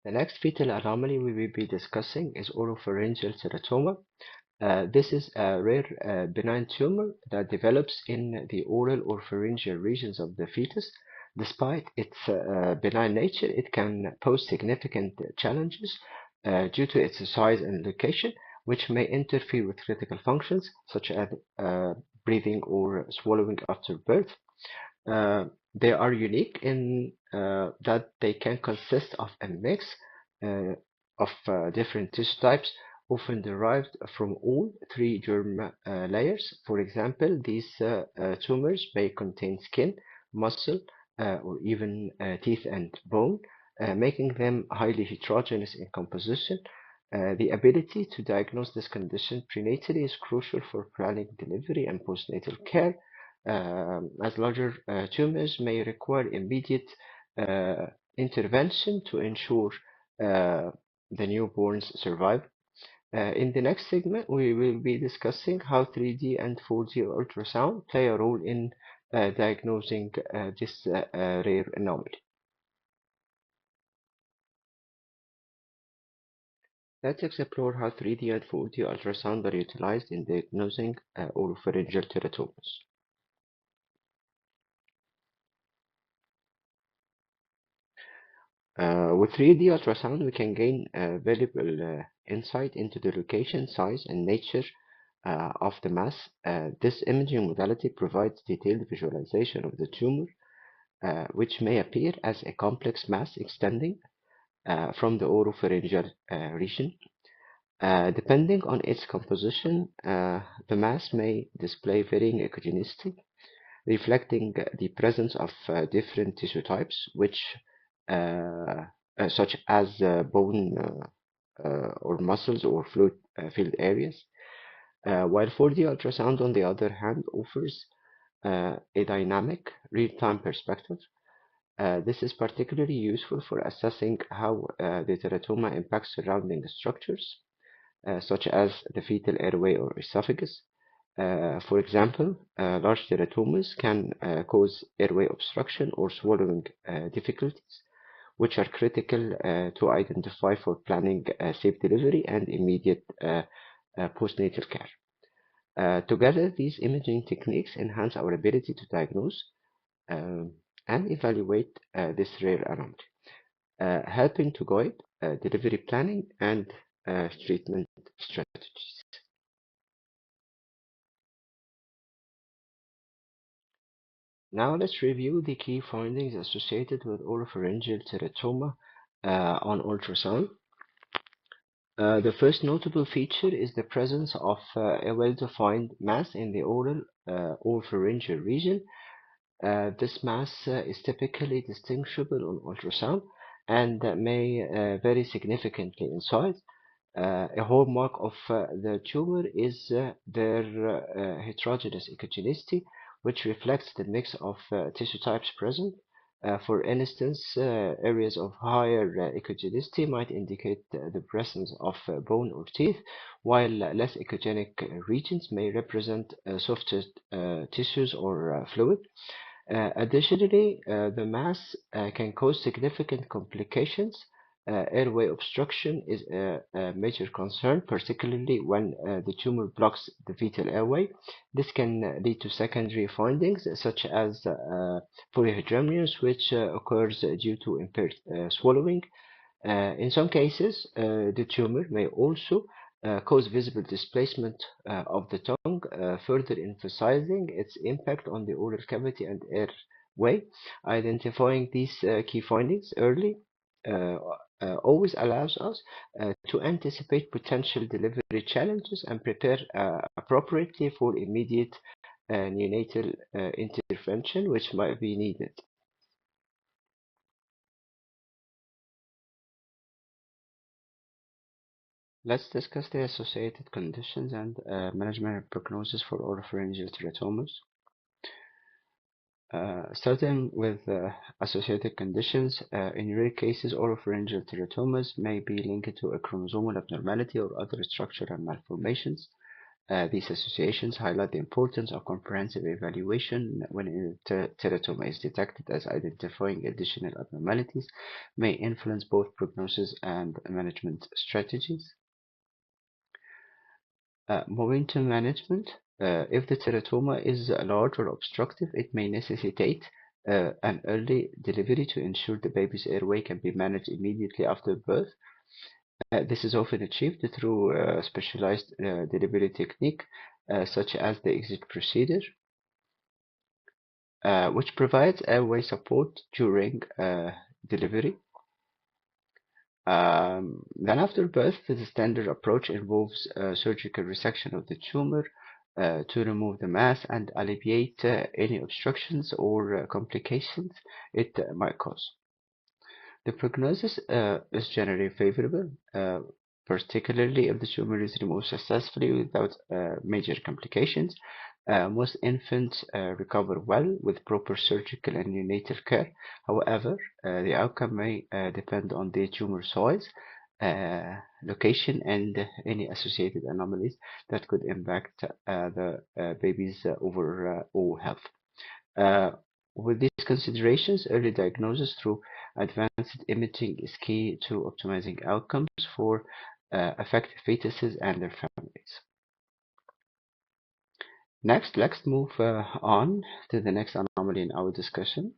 The next fetal anomaly we will be discussing is oropharyngeal teratoma. This is a rare benign tumor that develops in the oral or pharyngeal regions of the fetus. Despite its benign nature, it can pose significant challenges due to its size and location, which may interfere with critical functions such as breathing or swallowing after birth. They are unique in that they can consist of a mix of different tissue types, often derived from all three germ layers. For example, these tumors may contain skin, muscle, or even teeth and bone, making them highly heterogeneous in composition. The ability to diagnose this condition prenatally is crucial for planning delivery and postnatal care, as larger tumors may require immediate uh, intervention to ensure the newborn's survival. In the next segment, we will be discussing how 3D and 4D ultrasound play a role in diagnosing this rare anomaly. Let's explore how 3D and 4D ultrasound are utilized in diagnosing oropharyngeal teratomas. With 3D ultrasound, we can gain valuable insight into the location, size, and nature of the mass. This imaging modality provides detailed visualization of the tumor, which may appear as a complex mass extending from the oropharyngeal region. Depending on its composition, the mass may display varying echogenicity, reflecting the presence of different tissue types, which such as bone or muscles or fluid filled areas. While 4D ultrasound, on the other hand, offers a dynamic real-time perspective. This is particularly useful for assessing how the teratoma impacts surrounding structures, such as the fetal airway or esophagus. For example, large teratomas can cause airway obstruction or swallowing difficulties, which are critical to identify for planning safe delivery and immediate postnatal care. Together, these imaging techniques enhance our ability to diagnose um, and evaluate this rare anomaly, helping to guide delivery planning and treatment strategies. Now let's review the key findings associated with oropharyngeal teratoma on ultrasound. The first notable feature is the presence of a well-defined mass in the oral or pharyngeal region. This mass is typically distinguishable on ultrasound and may vary significantly in size. A hallmark of the tumor is their heterogeneous echogenicity, which reflects the mix of tissue types present. For instance, areas of higher echogenicity might indicate the presence of bone or teeth, while less echogenic regions may represent softer tissues or fluid. Additionally, the mass can cause significant complications. Airway obstruction is a major concern, particularly when the tumor blocks the fetal airway. This can lead to secondary findings such as polyhydramnios, which occurs due to impaired swallowing. In some cases, the tumor may also cause visible displacement of the tongue, further emphasizing its impact on the oral cavity and airway. Identifying these key findings early uh, always allows us to anticipate potential delivery challenges and prepare appropriately for immediate neonatal intervention, which might be needed. Let's discuss the associated conditions and management and prognosis for oropharyngeal teratomas. Starting with associated conditions, in rare cases, oropharyngeal teratomas may be linked to a chromosomal abnormality or other structural malformations. These associations highlight the importance of comprehensive evaluation when a teratoma is detected, as identifying additional abnormalities may influence both prognosis and management strategies. Moving to management, if the teratoma is large or obstructive, it may necessitate an early delivery to ensure the baby's airway can be managed immediately after birth. This is often achieved through a specialized delivery technique, such as the exit procedure, which provides airway support during delivery. Then after birth, the standard approach involves surgical resection of the tumor to remove the mass and alleviate any obstructions or complications it might cause. The prognosis is generally favorable, particularly if the tumor is removed successfully without major complications. Most infants recover well with proper surgical and neonatal care. However, the outcome may depend on the tumor size, location, and any associated anomalies that could impact the baby's overall health. Uh, with these considerations, early diagnosis through advanced imaging is key to optimizing outcomes for affected fetuses and their families. Next, let's move on to the next anomaly in our discussion.